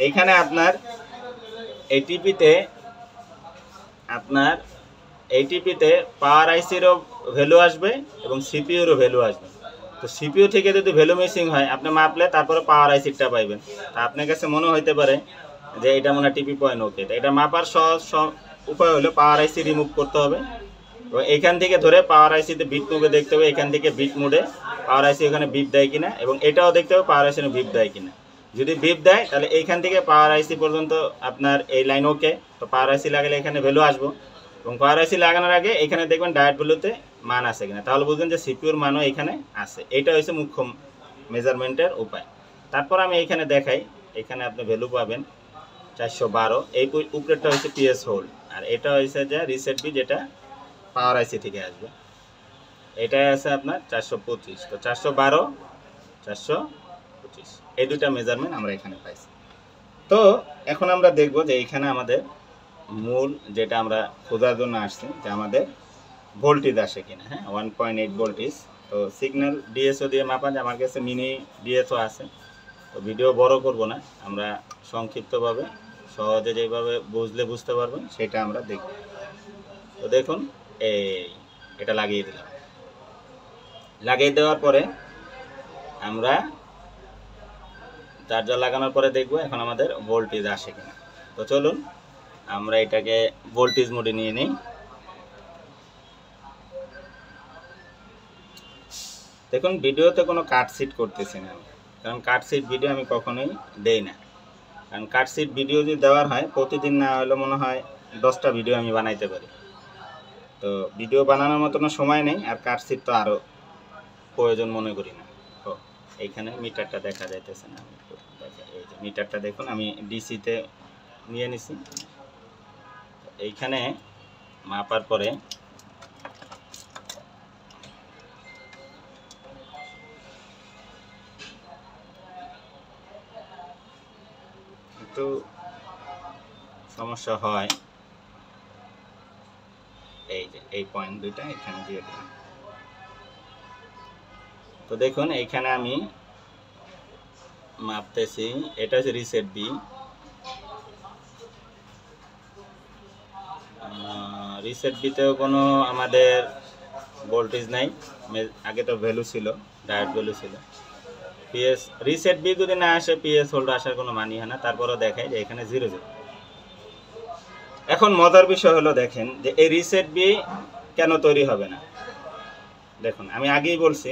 এইখানে আপনার এইটিপিতে পাওয়ার আইসিরও ভ্যালু আসবে এবং সিপিইউরও ভ্যালু আসবে। তো সিপিইউ থেকে যদি ভ্যালু মিসিং হয় আপনি মাপলে তারপরে পাওয়ার আইসিটা পাইবেন। তা আপনার কাছে মনে হইতে পারে যে এটা মনে হয় টিপি পয়েন্ট ওকে। তো এটা মাপার সহজ উপায় হলো পাওয়ার আইসি রিমুভ করতে হবে এবং এখান থেকে ধরে পাওয়ার আইসিতে বিট মুভে দেখতে হবে, এখান থেকে বিট মুডে পাওয়ার আইসি ওখানে বিপ দেয় কিনা এবং এটাও দেখতে হবে পাওয়ার আইসি বিপ দেয় কিনা। যদি বিপ দেয় তাহলে এইখান থেকে পাওয়ার আইসি পর্যন্ত আপনার এই লাইন ওকে। তো পাওয়ার আইসি লাগালে এখানে ভ্যালু আসবো এবং পাওয়ার আইসি লাগানোর আগে এখানে দেখবেন ডায়োড ভ্যালুতে মান আছে কিনা, তাহলে বুঝবেন যে সিপিইউর মানও এখানে আছে। এটা হচ্ছে মুখ্য মেজারমেন্টের উপায়। তারপর আমি এখানে দেখাই, এখানে আপনি ভ্যালু পাবেন 412। এই উপরেরটা হচ্ছে পিএস হোল্ড আর এটা হচ্ছে যে রিসেট বি যেটা পাওয়ার আইসি থেকে আসবে। এটাই আছে আপনার 425। তো 412 425 এই দুটা মেজারমেন্ট আমরা এখানে পাইছি। তো এখন আমরা দেখব যে এইখানে আমাদের মূল যেটা আমরা খোঁজার জন্য আসছি যে আমাদের ভোল্টেজ আসে কিনা। হ্যাঁ 1.8 ভোল্টেজ। তো সিগন্যাল ডিএসও দিয়ে মাপা যায়, আমার কাছে মিনি ডিএসও আছে। তো ভিডিও বড় করব না, আমরা সংক্ষিপ্তভাবে সহজে যেভাবে বুঝতে পারবেন সেটা আমরা দেখব। তো দেখুন এটা লাগিয়ে দিলাম। লাগিয়ে দেওয়ার পরে আমরা চার্জার লাগানোর পরে দেখব এখন আমাদের ভোল্টেজ আসে কিনা। তো চলুন আমরা এটাকে ভোল্টেজ মোডে নিয়ে নিই। দেখুন ভিডিওতে কোনো কাটশিট করতেছি না আমি, কারণ কাটশিট ভিডিও আমি কখনোই দেই না। কারণ কাটশিট ভিডিও যদি দেওয়ার হয় প্রতিদিন না হলে মনে হয় 10টা ভিডিও আমি বানাইতে পারি। তো ভিডিও বানানোর মতন সময় নেই আর কাটশিট তো আরও প্রয়োজন মনে করি না। তো এইখানে মিটারটা দেখা যাইতেছে না, আমি এই যে মিটারটা দেখুন আমি ডিসিতে নিয়ে নিছি। এইখানে মাপার পরে একটু সমস্যা হয়, এই যে এই পয়েন্ট দুইটা এখানে দিয়ে দিলাম। তো দেখুন এইখানে আমি মাপতেছি, এটা হচ্ছে রিসেট বি। রিসেট বিতেও কোনো আমাদের ভোল্টেজ নাই, আগে তো ভ্যালু ছিল, ডায়োড ভ্যালু ছিল। পিএস রিসেট বি যদি না আসে পিএস হোল্ড আসার কোনো মানি হয় না। তারপরেও দেখাই যে এখানে 0 0। এখন মজার বিষয় হলো দেখেন যে এই রিসেট বি কেন তৈরি হবে না। দেখুন আমি আগেই বলছি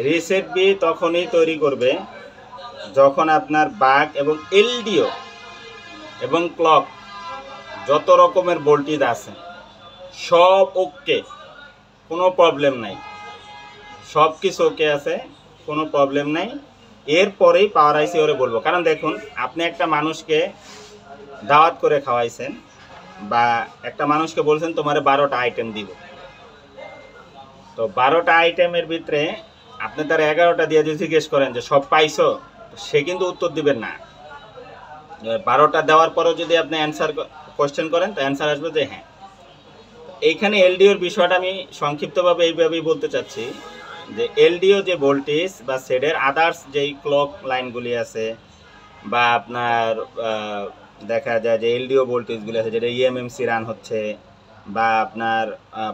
রিসেট বি তখনই তৈরি করবে যখন আপনার বাক এবং এলডিও এবং ক্লক যত রকমের ভোল্টেজ আছে সব ওকে, কোনো প্রবলেম নাই, সব কিছু ওকে আছে, কোনো প্রবলেম নাই। এরপরেই পাওয়ার আইসি ওরে বলবো। কারণ দেখুন আপনি একটা মানুষকে দাওয়াত করে খাওয়াইছেন বা একটা মানুষকে বলছেন তোমারে 12টা আইটেম দিব। তো 12টা আইটেমের ভিতরে আপনি তার 11টা দিয়ে যদি জিজ্ঞেস করেন যে সব পাইছো, সে কিন্তু উত্তর দিবেন না। 12টা দেওয়ার পরেও যদি আপনি অ্যান্সার কোয়েশ্চেন করেন তো অ্যান্সার আসবে যে হ্যাঁ। এইখানে এলডিওর বিষয়টা আমি সংক্ষিপ্তভাবে এইভাবেই বলতে চাচ্ছি যে এলডিও যে ভোল্টেজ বা শেডের আদার্স যেই ক্লক লাইনগুলি আছে বা আপনার দেখা যায় যে এলডিও ভোল্টেজগুলি আছে যেটা ইএমএমসি রান হচ্ছে বা আপনার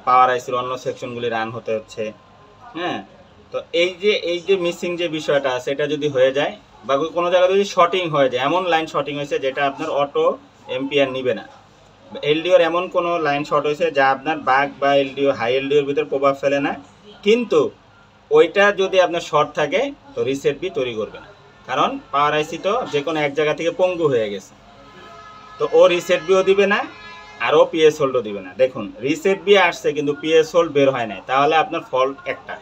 পাওয়ার আইসির অন্য সেকশনগুলি রান হতে হচ্ছে। হ্যাঁ, তো এই যে মিসিং যে বিষয়টা আছে এটা যদি হয়ে যায় বা কোনো জায়গায় যদি শর্টিং হয়ে যায়, এমন লাইন শর্টিং হয়েছে যেটা আপনার অটো এম্পিয়ার নিবে না, এলডিওর এমন কোনো লাইন শর্ট হয়েছে যা আপনার বাক বা এলডিও হাই এলডিওর ভিতর প্রভাব ফেলে না, কিন্তু ওইটা যদি আপনার শর্ট থাকে তো রিসেট বি তৈরি করবে না, কারণ পাওয়ার আইসি তো যে কোনো এক জায়গা থেকে পঙ্গু হয়ে গেছে, তো ও রিসেট বিও দিবে না আর ও পিএস হোল্ডও দিবে না। দেখুন রিসেট বি আসছে কিন্তু পিএস হোল্ড বের হয় নাই, তাহলে আপনার ফল্ট একটা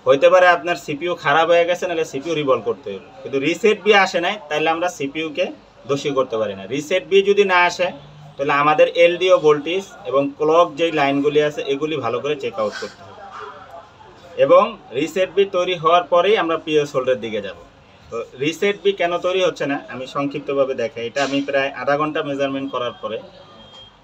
হইতে পারে, আপনার সিপিইউ খারাপ হয়ে গেছে, নাহলে সিপিইউ রিভলভ করতে হবে। কিন্তু রিসেট বি আসে নাই, তাহলে আমরা সিপিইউকে দোষী করতে পারি না। রিসেট বি যদি না আসে তাহলে আমাদের এলডিও ভোল্টেজ এবং ক্লক যেই লাইনগুলি আছে এগুলি ভালো করে চেক আউট করতে হবে, এবং রিসেট বি তৈরি হওয়ার পরেই আমরা পিএস হোল্ডের দিকে যাব। তো রিসেট বি কেন তৈরি হচ্ছে না আমি সংক্ষিপ্তভাবে দেখাই। এটা আমি প্রায় আধা ঘন্টা মেজারমেন্ট করার পরে,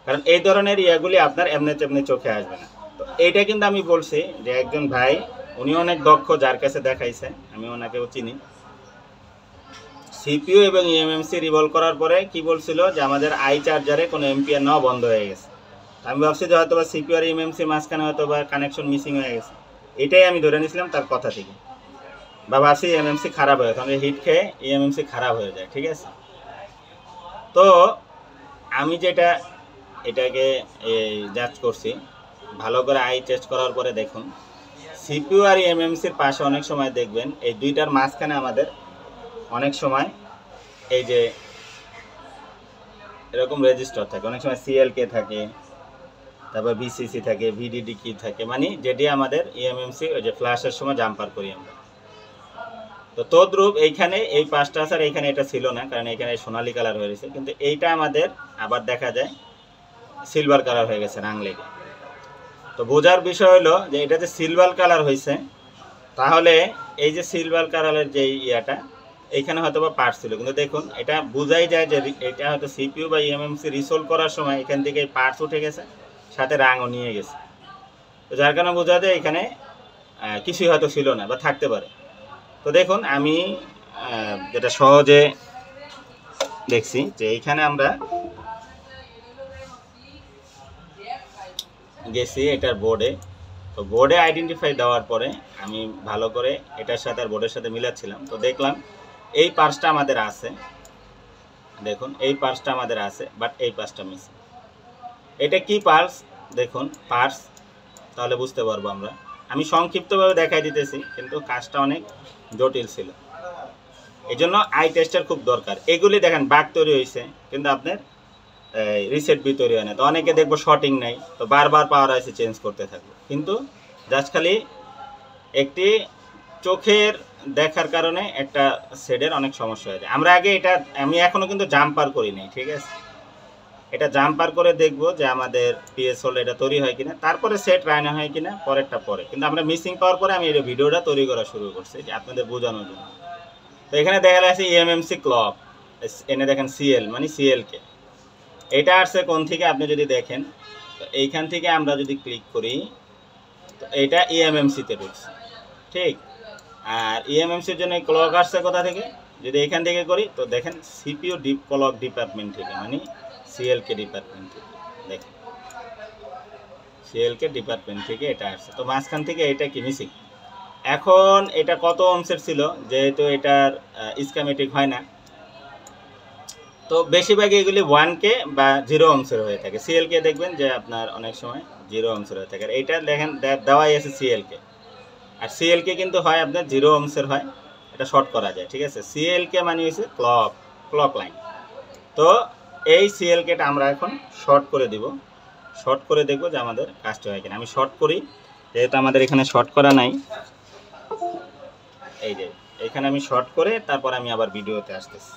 কারণ এই ধরনের ইয়াগুলি আপনার এমনি তেমনি চোখে আসবে না। তো এইটা কিন্তু আমি বলছি যে একজন ভাই, উনি অনেক দক্ষ, যার কাছে দেখাইছে, আমি ওনাকেও চিনি। সিপিইউ এবং ইএমএমসি রিভলভ করার পরে কি বলছিল যে আমাদের আই চার্জারে কোনো এম্পিয়ার নেওয়া বন্ধ হয়ে গেছে। আমি ভাবছি যে হয়তো বা সিপিইউ আর ইএমএমসির মাঝখানে হয়তো বা কানেকশন মিসিং হয়ে গেছে, এটাই আমি ধরে নিয়েছিলাম তার কথা থেকে, বা ভাবছি ইএমএমসি খারাপ হয়ে গেছে, আমাদের হিট খেয়ে ইএমএমসি খারাপ হয়ে যায়, ঠিক আছে। তো আমি যেটা এটাকে জাজ করছি, ভালো করে আই টেস্ট করার পরে দেখুন সিপিইউ আর ইএমএমসির পাশে অনেক সময় দেখবেন এই দুইটার মাঝখানে আমাদের অনেক সময় এই যে এরকম রেজিস্টার থাকে, অনেক সময় সিএলকে থাকে, তারপর বিসিসি থাকে, ভিডিডি কি থাকে, মানে যেটি আমাদের ইএমএমসি ওই যে ফ্ল্যাশের সময় জাম্পার করি আমরা। তো তদ্রূপ এইখানে এই পাঁচটা আছে, আর এইখানে এটা ছিল না, কারণ এখানে সোনালি কালার হয়ে গেছে, কিন্তু এইটা আমাদের আবার দেখা যায় সিলভার কালার হয়ে গেছে রাং লেগে। তো বোঝার বিষয় হলো যে এটা যে সিলভার কালার হয়েছে, তাহলে এই যে সিলভার কালারের যে ইয়াটা এইখানে হয়তো বা পার্ট ছিল, কিন্তু দেখুন এটা বোঝাই যায় যে এটা হয়তো সিপিইউ বা ইএমএমসি রিসোল্ভ করার সময় এখান থেকে এই পার্টস উঠে গেছে, সাথে রাঙও নিয়ে গেছে। তো যার কারণে বোঝা যায় এখানে কিছুই হয়তো ছিল না বা থাকতে পারে। তো দেখুন আমি যেটা সহজে দেখছি যে এইখানে আমরা গেছি এটার বোর্ডে, তো বোর্ডে আইডেন্টিফাই দেওয়ার পরে আমি ভালো করে এটার সাথে আর বোর্ডের সাথে মিলাচ্ছিলাম, তো দেখলাম এই পার্সটা আমাদের আছে, দেখুন এই পার্সটা আমাদের আছে, বাট এই পার্সটা মিস। এটা কি পার্স দেখুন পার্স, তাহলে বুঝতে পারবো আমরা। আমি সংক্ষিপ্তভাবে দেখাই দিতেছি, কিন্তু কাজটা অনেক জটিল ছিল, এই জন্য আই টেস্টের খুব দরকার। এগুলি দেখেন বাগ তৈরি হয়েছে, কিন্তু আপনার রিসেট বি তৈরি হয় না। তো অনেকে দেখবো শর্টিং নাই, তো বারবার পাওয়ার আইসি চেঞ্জ করতে থাকবো, কিন্তু জাস্ট খালি একটি চোখের দেখার কারণে একটা সেটের অনেক সমস্যা হয়ে যায়। আমরা আগে এটা, আমি এখনো কিন্তু জাম্পার করি নাই, ঠিক আছে, এটা জাম্পার করে দেখবো যে আমাদের পিএস হোল্ড এটা তৈরি হয় কিনা, তারপরে সেট রায়না হয় কিনা পরেরটা পরে। কিন্তু আমরা মিসিং পাওয়ার পরে আমি এই ভিডিওটা তৈরি করা শুরু করছি যে আপনাদের বোঝানোর জন্য। তো এখানে দেখা যাচ্ছে ইএমএমসি ক্লক, এনে দেখেন সিএল মানে সিএলকে, এটা আসছে কোন থেকে আপনি যদি দেখেন, তো এইখান থেকে আমরা যদি ক্লিক করি তো এটা ইএমএমসিতে ঢুকছে, ঠিক। আর ইএমএমসির জন্য ক্লক আসছে কোথা থেকে, যদি এখান থেকে করি তো দেখেন সিপিইউ ডিপ ক্লক ডিপার্টমেন্ট থেকে, মানে সিএলকে ডিপার্টমেন্ট থেকে, দেখেন সিএলকে ডিপার্টমেন্ট থেকে এটা আসছে। তো মাঝখান থেকে এটা কি মিসিং। এখন এটা কত ওহমসের ছিল, যেহেতু এটার স্কিমেটিক হয় না, তো বেশিরভাগই এগুলি 1K বা 0 ওহমসের হয়ে থাকে। সিএলকে দেখবেন যে আপনার অনেক সময় 0 ওহমসের হয়ে থাকে, আর এইটা দেখেন দেওয়াই আছে সিএলকে, আর সিএলকে কিন্তু হয় আপনার 0 ওহমসের হয়, এটা শর্ট করা যায়, ঠিক আছে। সিএলকে মানে হচ্ছে ক্লক লাইন। তো এই সিএলকেটা আমরা এখন শর্ট করে দিব, শর্ট করে দেখব যে আমাদের কাজটা হয় কিনা। আমি শর্ট করি, যেহেতু আমাদের এখানে শর্ট করা নাই, এই যে এখানে আমি শর্ট করে তারপর আমি আবার ভিডিওতে আসতেছি।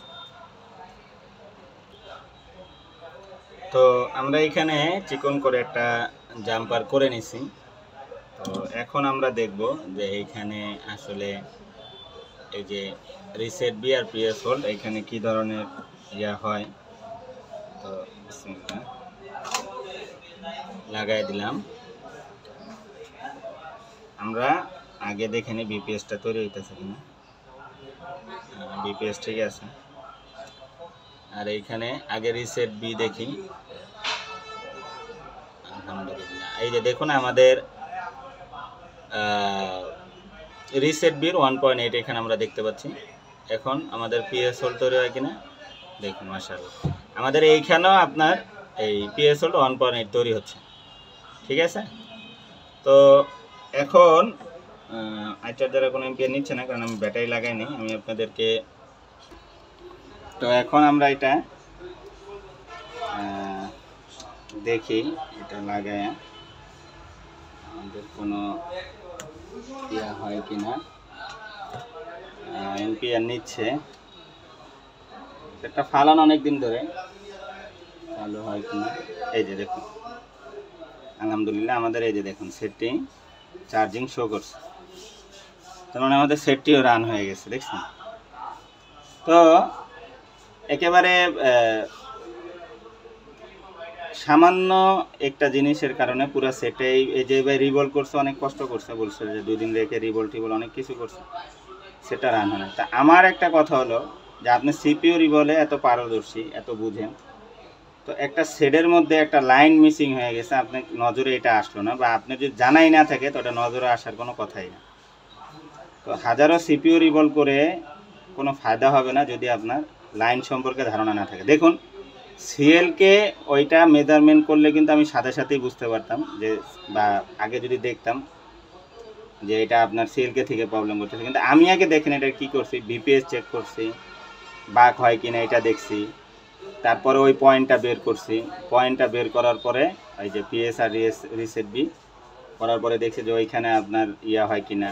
তো আমরা এখানে চিকন করে একটা জাম্পার করে নিছি। তো এখন আমরা দেখব যে এইখানে আসলে এই যে রিসেট বি আর পিএস হোল্ড এখানে কি ধরনের ইয়া হয়। তো লাগাই দিলাম, আমরা আগে দেখে নিই বিপিএসটা তৈরি হইতেছে কিনা। বিপিএস ঠিক আছে, আর এইখানে আগে রিসেট বি দেখি। আলহামদুলিল্লাহ, এই যে দেখুন আমাদের রিসেট বির 1.8 এখানে আমরা দেখতে পাচ্ছি। এখন আমাদের পিএস হোল্ড তৈরি হয় কিনা দেখুন, মাশাআল্লাহ আমাদের এইখানেও আপনার এই পিএস হোল্ড 1.8 তৈরি হচ্ছে। ঠিক আছে, তো এখন আই চার্জারে কোনো এম্পিয়ার নিচ্ছে না, কারণ আমি ব্যাটারি লাগাইনি আমি আপনাদেরকে। তো এখন আমরা এটা দেখি এটা লাগায় আমাদের কোনো ইয়া হয় কিনা, এম্পিয়ার নিচ্ছে। এটা ফালানো অনেক দিন ধরে, চালু হয় কিনা। এই যে দেখুন, আলহামদুলিল্লাহ আমাদের এই যে দেখুন সেটটি চার্জিং শো করছে, তার মানে আমাদের সেটটিও রান হয়ে গেছে, দেখছেন। তো একেবারে সামান্য একটা জিনিসের কারণে পুরো সেটেই এই যে রিভলভ করছে, অনেক কষ্ট করছে, বলছে যে 2 দিন রেখে রিভলভ টিভল অনেক কিছু করছে, সেটা রান হয় না। তা আমার একটা কথা হলো যে আপনি সিপিইউ রিভলে এত পারদর্শী, এত বুঝেন, তো একটা শেডের মধ্যে একটা লাইন মিসিং হয়ে গেছে, আপনি নজরে এটা আসলো না, বা আপনি যদি জানাই না থাকে তো এটা নজরে আসার কোনো কথাই না। তো হাজারো সিপিইউ রিভলভ করে কোনো ফায়দা হবে না যদি আপনার লাইন সম্পর্কে ধারণা না থাকে। দেখুন সিএলকে ওইটা মেজারমেন্ট করলে কিন্তু আমি সাথে সাথেই বুঝতে পারতাম যে, বা আগে যদি দেখতাম যে এটা আপনার সিএলকে থেকে প্রবলেম করতেছে, কিন্তু আমি আগে দেখেন এটা কি করছি, বিপিএস চেক করছি, বাক হয় কিনা এটা দেখছি, তারপরে ওই পয়েন্টটা বের করছি, পয়েন্টটা বের করার পরে ওই যে পিএস আর রিসেট বি করার পরে দেখছি যে ওইখানে আপনার ইয়া হয় কিনা,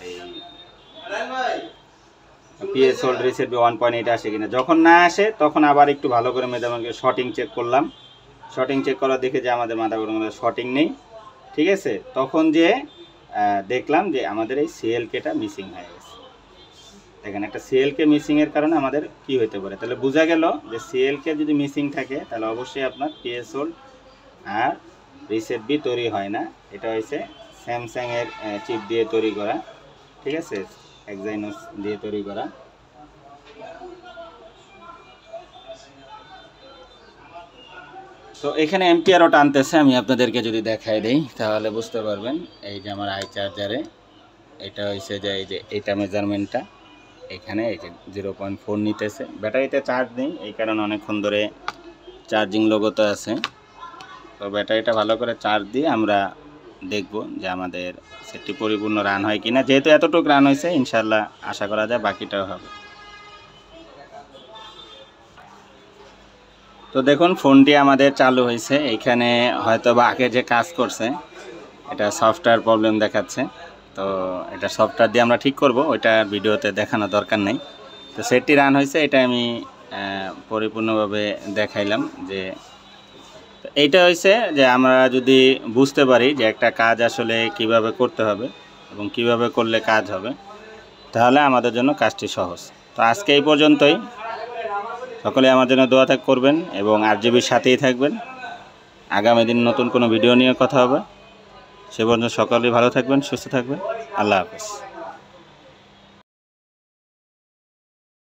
এই পিএস হোল্ড রিসেট বি 1.8 আসে কিনা। যখন না আসে তখন আবার একটু ভালো করে মেজারমেন্ট শর্টিং চেক করলাম, শর্টিং চেক করা দেখে যে আমাদের মাথা গরম শর্টিং নেই, ঠিক আছে। তখন যে দেখলাম যে আমাদের এই সিএলকেটা মিসিং হয়ে গেছে। দেখেন একটা সিএলকে মিসিংয়ের কারণে আমাদের কি হতে পারে, তাহলে বোঝা গেল যে সিএলকে যদি মিসিং থাকে তাহলে অবশ্যই আপনার পিএস হোল্ড আর রিসেট বি তৈরি হয় না। এটা হচ্ছে স্যামসাংয়ের চিপ দিয়ে তৈরি করা, ঠিক আছে, এক্সাইনোস দিয়ে তৈরি করা। তো এখানে এম্পিয়ারও টানতেছে, আমি আপনাদেরকে যদি দেখাই দেই তাহলে বুঝতে পারবেন। এই যে আমার আই চার্জারে এটা হয়েছে যে এই যে এইটা মেজারমেন্টটা এখানে এই যে 0.4 নিতেছে। ব্যাটারিতে চার্জ নেই, এই কারণে অনেকক্ষণ ধরে চার্জিং লোগোতে আছে। তো ব্যাটারিটা ভালো করে চার্জ দিয়ে আমরা দেখব যে আমাদের সেটটি পরিপূর্ণ রান হয় কিনা। যেহেতু এতটুকু রান হয়েছে ইনশাল্লাহ আশা করা যায় বাকিটাও হবে। তো দেখুন ফোনটি আমাদের চালু হয়েছে, এইখানে হয়তো বা আগে যে কাজ করছে এটা সফটওয়্যার প্রবলেম দেখাচ্ছে। তো এটা সফটওয়্যার দিয়ে আমরা ঠিক করব, ওইটা ভিডিওতে দেখানো দরকার নেই। তো সেটটি রান হয়েছে, এটা আমি পরিপূর্ণভাবে দেখাইলাম। যে এইটা হয়েছে যে আমরা যদি বুঝতে পারি যে একটা কাজ আসলে কিভাবে করতে হবে এবং কিভাবে করলে কাজ হবে, তাহলে আমাদের জন্য কাজটি সহজ। তো আজকে এই পর্যন্তই। সকলে আমার জন্য দোয়া করবেন এবং আরজিবির সাথেই থাকবেন। আগামী দিন নতুন কোনো ভিডিও নিয়ে কথা হবে। সে পর্যন্ত সকলেই ভালো থাকবেন, সুস্থ থাকবেন। আল্লাহ হাফেজ।